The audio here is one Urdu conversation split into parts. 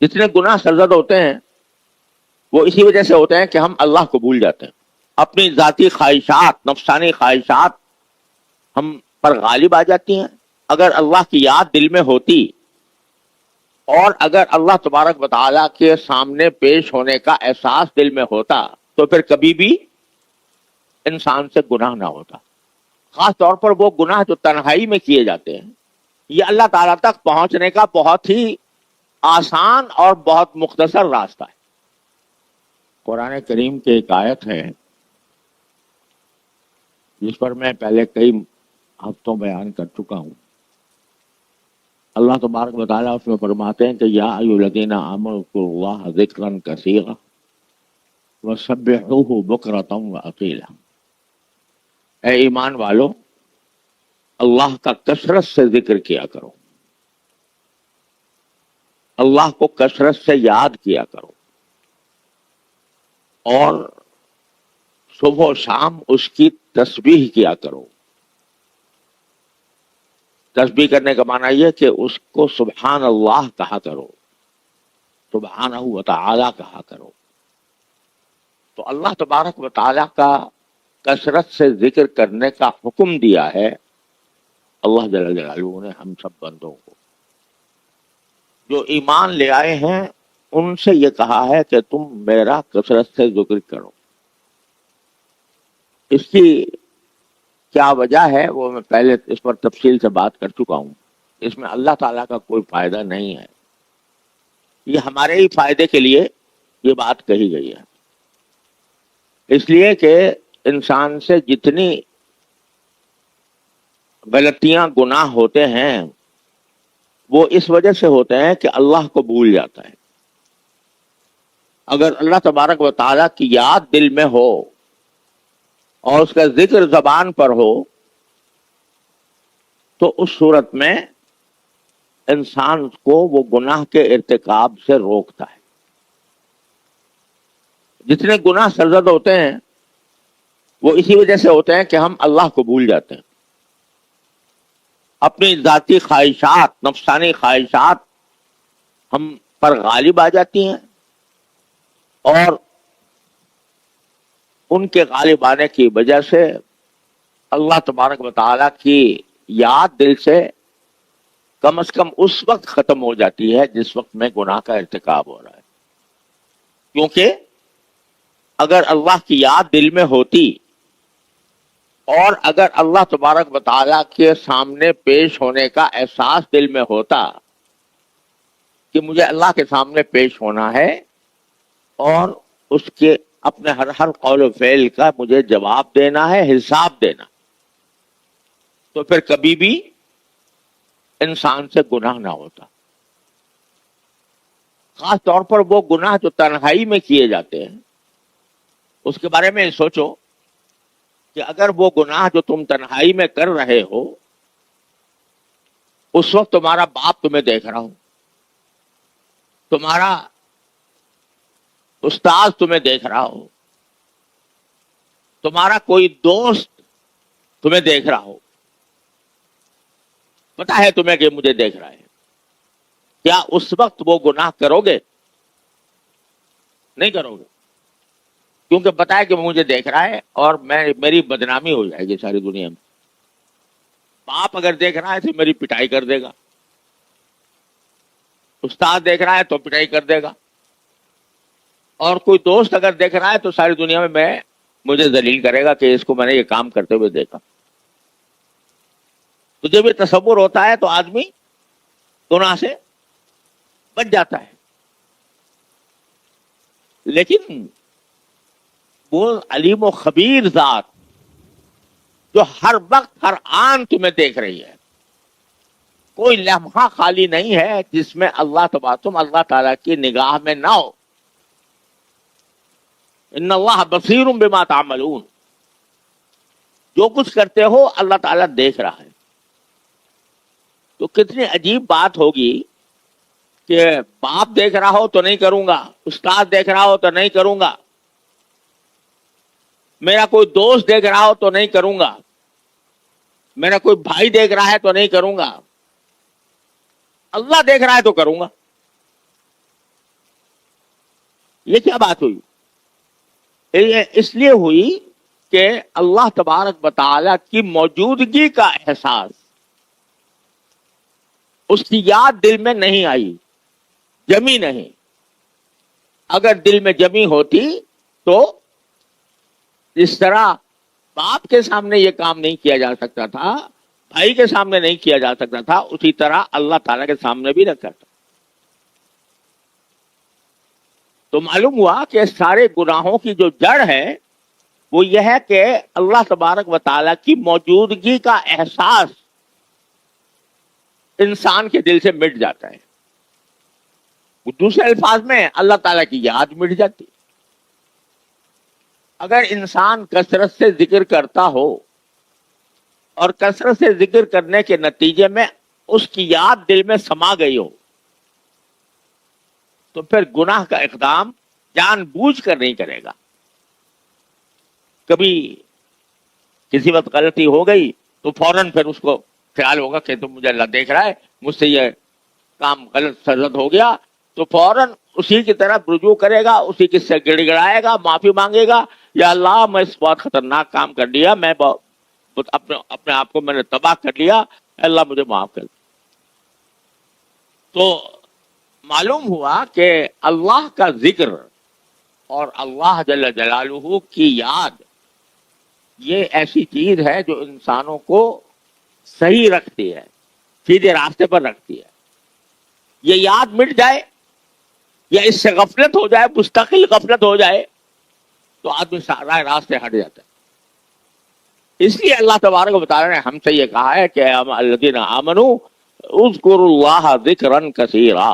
جتنے گناہ سرزد ہوتے ہیں وہ اسی وجہ سے ہوتے ہیں کہ ہم اللہ کو بھول جاتے ہیں. اپنی ذاتی خواہشات، نفسانی خواہشات ہم پر غالب آ جاتی ہیں. اگر اللہ کی یاد دل میں ہوتی اور اگر اللہ تبارک و تعالیٰ کے سامنے پیش ہونے کا احساس دل میں ہوتا تو پھر کبھی بھی انسان سے گناہ نہ ہوتا. خاص طور پر وہ گناہ جو تنہائی میں کیے جاتے ہیں، یہ اللہ تعالیٰ تک پہنچنے کا بہت ہی آسان اور بہت مختصر راستہ ہے. قرآن کریم کی ایک آیت ہے جس پر میں پہلے کئی ہفتوں بیان کر چکا ہوں. اللہ تبارک و تعالیٰ اس میں فرماتے ہیں کہ یا ایھا الذین آمنوا اذکروا اللہ ذکرا کثیرا وسبحوہ بکرۃ واصیلا. اے ایمان والو، اللہ کا کثرت سے ذکر کیا کرو، اللہ کو کثرت سے یاد کیا کرو، اور صبح و شام اس کی تسبیح کیا کرو. تسبیح کرنے کا معنی یہ کہ اس کو سبحان اللہ کہا کرو، سبحانہ و تعالی کہا کرو. تو اللہ تبارک و تعالی کا کثرت سے ذکر کرنے کا حکم دیا ہے اللہ جل جلالہ نے ہم سب بندوں کو. جو ایمان لے آئے ہیں ان سے یہ کہا ہے کہ تم میرا کثرت سے ذکر کرو. اس کی کیا وجہ ہے وہ میں پہلے اس پر تفصیل سے بات کر چکا ہوں. اس میں اللہ تعالیٰ کا کوئی فائدہ نہیں ہے، یہ ہمارے ہی فائدے کے لیے یہ بات کہی گئی ہے. اس لیے کہ انسان سے جتنی غلطیاں گناہ ہوتے ہیں وہ اس وجہ سے ہوتے ہیں کہ اللہ کو بھول جاتا ہے. اگر اللہ تبارک و تعالیٰ کی یاد دل میں ہو اور اس کا ذکر زبان پر ہو تو اس صورت میں انسان کو وہ گناہ کے ارتکاب سے روکتا ہے. جتنے گناہ سرزد ہوتے ہیں وہ اسی وجہ سے ہوتے ہیں کہ ہم اللہ کو بھول جاتے ہیں. اپنی ذاتی خواہشات، نفسانی خواہشات ہم پر غالب آ جاتی ہیں، اور ان کے غالب آنے کی وجہ سے اللہ تبارک و تعالیٰ کی یاد دل سے کم از کم اس وقت ختم ہو جاتی ہے جس وقت میں گناہ کا ارتکاب ہو رہا ہے. کیونکہ اگر اللہ کی یاد دل میں ہوتی اور اگر اللہ تبارک و تعالیٰ کے سامنے پیش ہونے کا احساس دل میں ہوتا کہ مجھے اللہ کے سامنے پیش ہونا ہے اور اس کے اپنے ہر قول و فعل کا مجھے جواب دینا ہے، حساب دینا، تو پھر کبھی بھی انسان سے گناہ نہ ہوتا. خاص طور پر وہ گناہ جو تنہائی میں کیے جاتے ہیں اس کے بارے میں سوچو کہ اگر وہ گناہ جو تم تنہائی میں کر رہے ہو اس وقت تمہارا باپ تمہیں دیکھ رہا ہو، تمہارا استاد تمہیں دیکھ رہا ہو، تمہارا کوئی دوست تمہیں دیکھ رہا ہو، پتا ہے تمہیں کہ مجھے دیکھ رہا ہے، کیا اس وقت وہ گناہ کرو گے؟ نہیں کرو گے، کیونکہ پتا ہے کہ وہ مجھے دیکھ رہا ہے اور میری بدنامی ہو جائے گی ساری دنیا میں. باپ اگر دیکھ رہا ہے تو میری پٹائی کر دے گا، استاد دیکھ رہا ہے تو پٹائی کر دے گا، اور کوئی دوست اگر دیکھ رہا ہے تو ساری دنیا میں مجھے ذلیل کرے گا کہ اس کو میں نے یہ کام کرتے ہوئے دیکھا. تو جب یہ تصور ہوتا ہے تو آدمی گناہ سے بچ جاتا ہے. لیکن وہ علیم و خبیر ذات جو ہر وقت ہر آن تمہیں دیکھ رہی ہے، کوئی لمحہ خالی نہیں ہے جس میں تم اللہ تعالیٰ کی نگاہ میں نہ ہو. ان اللہ بصیر بما تعملون، جو کچھ کرتے ہو اللہ تعالیٰ دیکھ رہا ہے. تو کتنی عجیب بات ہوگی کہ باپ دیکھ رہا ہو تو نہیں کروں گا، استاد دیکھ رہا ہو تو نہیں کروں گا، میرا کوئی دوست دیکھ رہا ہو تو نہیں کروں گا، میرا کوئی بھائی دیکھ رہا ہے تو نہیں کروں گا، اللہ دیکھ رہا ہے تو کروں گا. یہ کیا بات ہوئی؟ یہ اس لیے ہوئی کہ اللہ تبارک و تعالی کی موجودگی کا احساس، اس کی یاد دل میں نہیں آئی، جمی نہیں۔ اگر دل میں جمی ہوتی تو اس طرح باپ کے سامنے یہ کام نہیں کیا جا سکتا تھا، بھائی کے سامنے نہیں کیا جا سکتا تھا، اسی طرح اللہ تعالیٰ کے سامنے بھی نہ کرتا۔ تو معلوم ہوا کہ سارے گناہوں کی جو جڑ ہے وہ یہ ہے کہ اللہ تبارک و تعالیٰ کی موجودگی کا احساس انسان کے دل سے مٹ جاتا ہے۔ دوسرے الفاظ میں اللہ تعالیٰ کی یاد مٹ جاتی۔ اگر انسان کثرت سے ذکر کرتا ہو اور کثرت سے ذکر کرنے کے نتیجے میں اس کی یاد دل میں سما گئی ہو تو پھر گناہ کا اقدام جان بوجھ کر نہیں کرے گا۔ کبھی کسی وقت غلطی ہو گئی تو فوراً پھر اس کو خیال ہوگا کہ تو مجھے اللہ دیکھ رہا ہے، مجھ سے یہ کام غلط سرزد ہو گیا، تو فوراً اسی کی طرف رجوع کرے گا، اسی کی سے گڑ گڑائے گا، معافی مانگے گا، یا اللہ میں اس بہت خطرناک کام کر لیا، میں اپنے آپ کو میں نے تباہ کر لیا، اللہ مجھے معاف کر۔ تو معلوم ہوا کہ اللہ کا ذکر اور اللہ جل جلالہ کی یاد یہ ایسی چیز ہے جو انسانوں کو صحیح رکھتی ہے، سیدھے راستے پر رکھتی ہے۔ یہ یاد مٹ جائے یا اس سے غفلت ہو جائے، مستقل غفلت ہو جائے، تو آدمی راہ راستے ہٹ جاتا ہے۔ اس لیے اللہ تبارک و تعالی نے ہم سے یہ کہا ہے کہ الذین آمنوا اذکروا اللہ ذکرا کثیرا،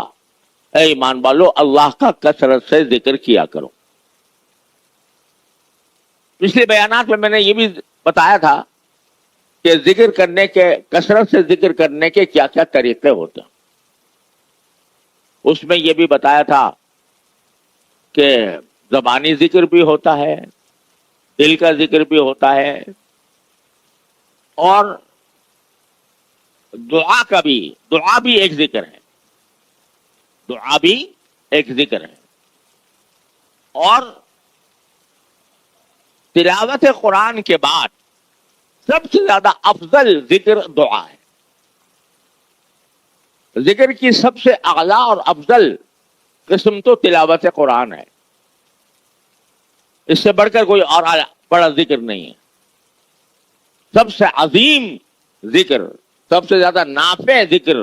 اے ایمان والو اللہ کا کثرت سے ذکر کیا کرو۔ پچھلے بیانات میں نے یہ بھی بتایا تھا کہ ذکر کرنے کے، کثرت سے ذکر کرنے کے کیا کیا طریقے ہوتے ہیں۔ اس میں یہ بھی بتایا تھا کہ زبانی ذکر بھی ہوتا ہے، دل کا ذکر بھی ہوتا ہے، اور دعا بھی ایک ذکر ہے، دعا بھی ایک ذکر ہے، اور تلاوت قرآن کے بعد سب سے زیادہ افضل ذکر دعا ہے۔ ذکر کی سب سے اعلیٰ اور افضل قسم تو تلاوت قرآن ہے، اس سے بڑھ کر کوئی اور بڑا ذکر نہیں ہے۔ سب سے عظیم ذکر، سب سے زیادہ نافع ذکر،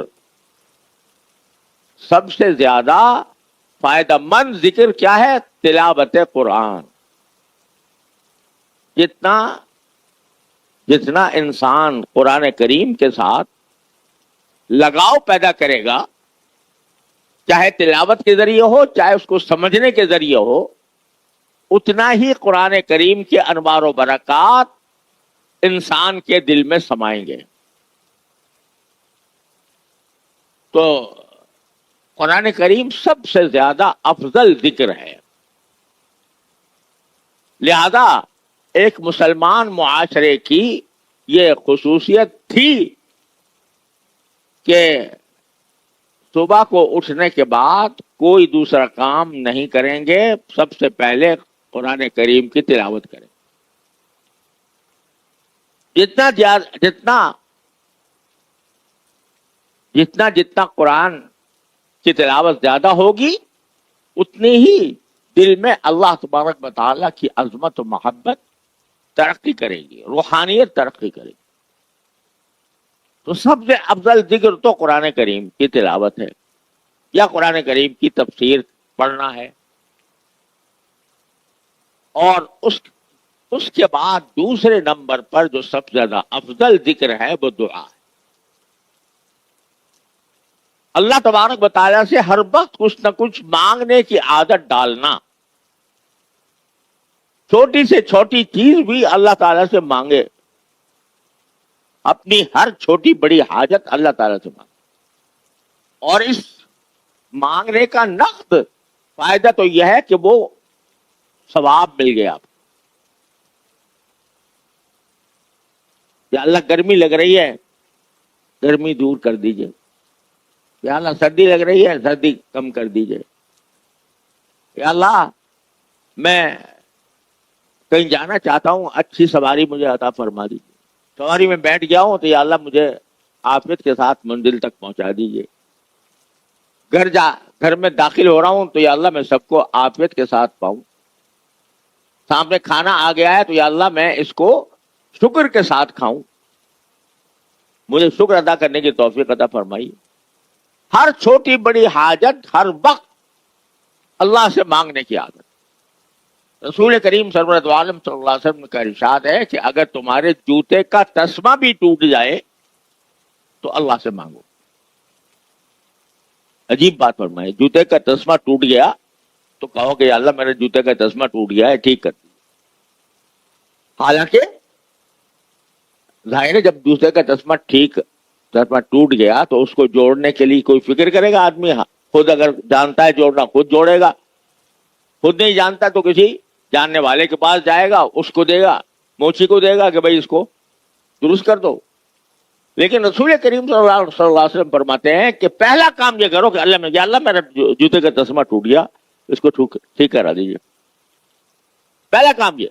سب سے زیادہ فائدہ مند ذکر کیا ہے؟ تلاوت قرآن۔ جتنا انسان قرآن کریم کے ساتھ لگاؤ پیدا کرے گا، چاہے تلاوت کے ذریعے ہو چاہے اس کو سمجھنے کے ذریعے ہو، اتنا ہی قرآن کریم کے انوار و برکات انسان کے دل میں سمائیں گے۔ تو قرآن کریم سب سے زیادہ افضل ذکر ہے۔ لہذا ایک مسلمان معاشرے کی یہ خصوصیت تھی کہ صبح کو اٹھنے کے بعد کوئی دوسرا کام نہیں کریں گے، سب سے پہلے قرآن کریم کی تلاوت کریں۔ جتنا قرآن کی تلاوت زیادہ ہوگی، اتنی ہی دل میں اللہ تبارک و تعالیٰ کی عظمت و محبت ترقی کرے گی، روحانیت ترقی کرے گی۔ تو سب سے افضل ذکر تو قرآن کریم کی تلاوت ہے، یا قرآن کریم کی تفسیر پڑھنا ہے، اور اس کے بعد دوسرے نمبر پر جو سب سے زیادہ افضل ذکر ہے وہ دعا ہے۔ اللہ تبارک و تعالیٰ سے ہر وقت کچھ نہ کچھ مانگنے کی عادت ڈالنا، چھوٹی سے چھوٹی چیز بھی اللہ تعالیٰ سے مانگے، اپنی ہر چھوٹی بڑی حاجت اللہ تعالیٰ سے مانگے، اور اس مانگنے کا نقد فائدہ تو یہ ہے کہ وہ ثواب مل گیا آپ کو۔ یا اللہ گرمی لگ رہی ہے، گرمی دور کر دیجئے، یا اللہ سردی لگ رہی ہے، سردی کم کر دیجئے، یا اللہ میں کہیں جانا چاہتا ہوں، اچھی سواری مجھے عطا فرما دیجیے، سواری میں بیٹھ گیا ہوں تو یا اللہ مجھے عافیت کے ساتھ منزل تک پہنچا دیجیے، گھر میں داخل ہو رہا ہوں تو یا اللہ میں سب کو عافیت کے ساتھ پاؤں، سامنے کھانا آ گیا ہے تو یا اللہ میں اس کو شکر کے ساتھ کھاؤں، مجھے شکر ادا کرنے کی توفیق عطا فرمائیے۔ ہر چھوٹی بڑی حاجت ہر وقت اللہ سے مانگنے کی عادت۔ رسول کریم سرورت عالم صلی اللہ علیہ وسلم کا ارشاد ہے کہ اگر تمہارے جوتے کا تسمہ بھی ٹوٹ جائے تو اللہ سے مانگو۔ عجیب بات فرمائے، جوتے کا تسمہ ٹوٹ گیا تو کہو کہ یا اللہ میرے جوتے کا تسمہ ٹوٹ گیا ہے، ٹھیک کر دی۔ حالانکہ ظاہر ہے جب جوتے کا تسمہ ٹوٹ گیا تو اس کو جوڑنے کے لیے کوئی فکر کرے گا آدمی؟ خود اگر جانتا ہے جوڑنا خود جوڑے گا، خود نہیں جانتا تو کسی جاننے والے کے پاس جائے گا، اس کو دے گا، موچی کو دے گا کہ بھائی اس کو درست کر دو۔ لیکن رسول کریم صلی اللہ علیہ وسلم فرماتے ہیں کہ پہلا کام یہ کرو کہ اللہ میرا جوتے کا تسمہ ٹوٹ گیا، اس کو ٹھیک کرا دیجیے۔ پہلا کام یہ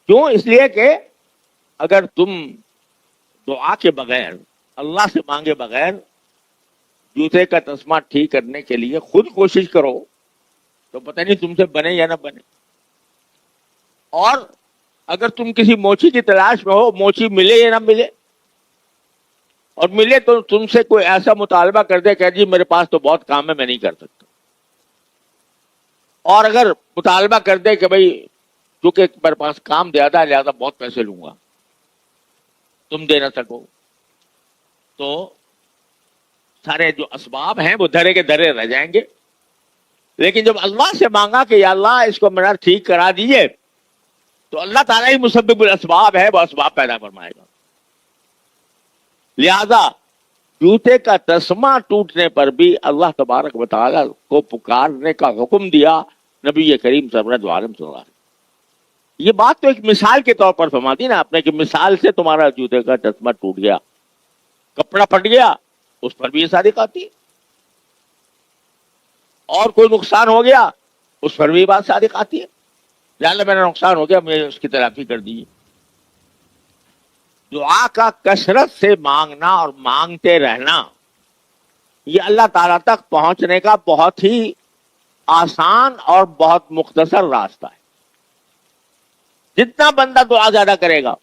کیوں؟ اس لیے کہ اگر تم دعا کے بغیر، اللہ سے مانگے بغیر جوتے کا تسمہ ٹھیک کرنے کے لیے خود کوشش کرو تو پتہ نہیں تم سے بنے یا نہ بنے۔ اور اگر تم کسی موچی کی تلاش میں ہو، موچی ملے یا نہ ملے، اور ملے تو تم سے کوئی ایسا مطالبہ کر دے کہ جی میرے پاس تو بہت کام ہے میں نہیں کر سکتا، اور اگر مطالبہ کر دے کہ بھائی چونکہ میرے پاس کام زیادہ ہے لہذا بہت پیسے لوں گا، تم دے نہ سکو، تو سارے جو اسباب ہیں وہ دھرے کے دھرے رہ جائیں گے۔ لیکن جب اللہ سے مانگا کہ یا اللہ اس کو میرا ٹھیک کرا دیجئے، تو اللہ تعالیٰ ہی مسبب الاسباب ہے، وہ اسباب پیدا فرمائے گا۔ لہذا جوتے کا تسمہ ٹوٹنے پر بھی اللہ تبارک و تعالیٰ کو پکارنے کا حکم دیا نبی کریم سرورت عالم صلی اللہ علیہ وسلم۔ یہ بات تو ایک مثال کے طور پر فرما دی نا آپ نے کہ مثال سے تمہارا جوتے کا تسمہ ٹوٹ گیا، کپڑا پھٹ گیا، اس پر بھی یہ صادق آتی ہے، اور کوئی نقصان ہو گیا اس پر بھی بات صادق آتی ہے، یا اللہ میرا نقصان ہو گیا مجھے اس کی تلافی کر دیجیے۔ دعا کا کثرت سے مانگنا اور مانگتے رہنا یہ اللہ تعالیٰ تک پہنچنے کا بہت ہی آسان اور بہت مختصر راستہ ہے۔ جتنا بندہ دعا زیادہ کرے گا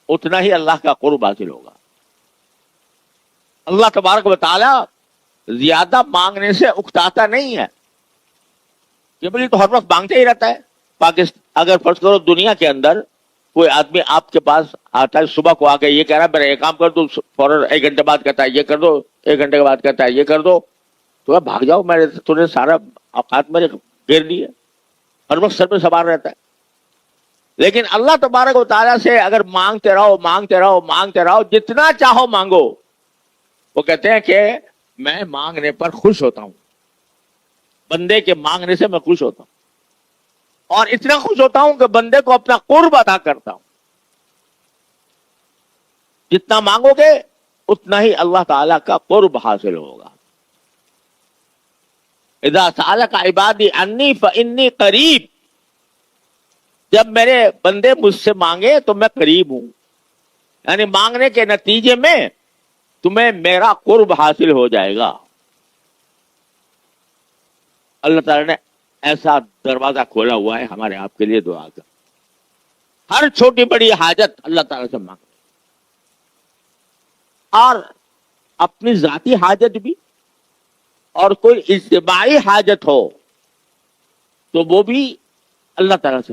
اتنا ہی اللہ کا قرب حاصل ہوگا۔ اللہ تبارک و تعالیٰ زیادہ مانگنے سے اکتاتا نہیں ہے کہ بھئی تو ہر وقت مانگتے ہی رہتا ہے۔ اگر فرض کرو دنیا کے اندر کوئی آدمی آپ کے پاس آتا ہے، صبح کو آ کے یہ کہہ رہا ہے میرا یہ کام کر دو، فوراً 1 گھنٹے بعد کہتا ہے یہ کر دو، 1 گھنٹے کے بعد کہتا ہے یہ کر دو، تو بھاگ جاؤ، تو نے سارا اوقات میرے گھیر لیے، ہر وقت سر پہ سوار رہتا ہے۔ لیکن اللہ تبارک و تعالیٰ سے اگر مانگتے رہو مانگتے رہو مانگتے رہو، جتنا چاہو مانگو، وہ کہتے ہیں کہ میں مانگنے پر خوش ہوتا ہوں، بندے کے مانگنے سے میں خوش ہوتا ہوں، اور اتنا خوش ہوتا ہوں کہ بندے کو اپنا قرب عطا کرتا ہوں۔ جتنا مانگو گے اتنا ہی اللہ تعالیٰ کا قرب حاصل ہوگا۔ اذا سألک عبادی انی فانی قریب، جب میرے بندے مجھ سے مانگے تو میں قریب ہوں، یعنی مانگنے کے نتیجے میں تمہیں میرا قرب حاصل ہو جائے گا۔ اللہ تعالیٰ نے ایسا دروازہ کھولا ہوا ہے ہمارے آپ کے لیے دعا کا۔ ہر چھوٹی بڑی حاجت اللہ تعالیٰ سے مانگو، اور اپنی ذاتی حاجت بھی، اور کوئی اجتماعی حاجت ہو تو وہ بھی اللہ تعالیٰ سے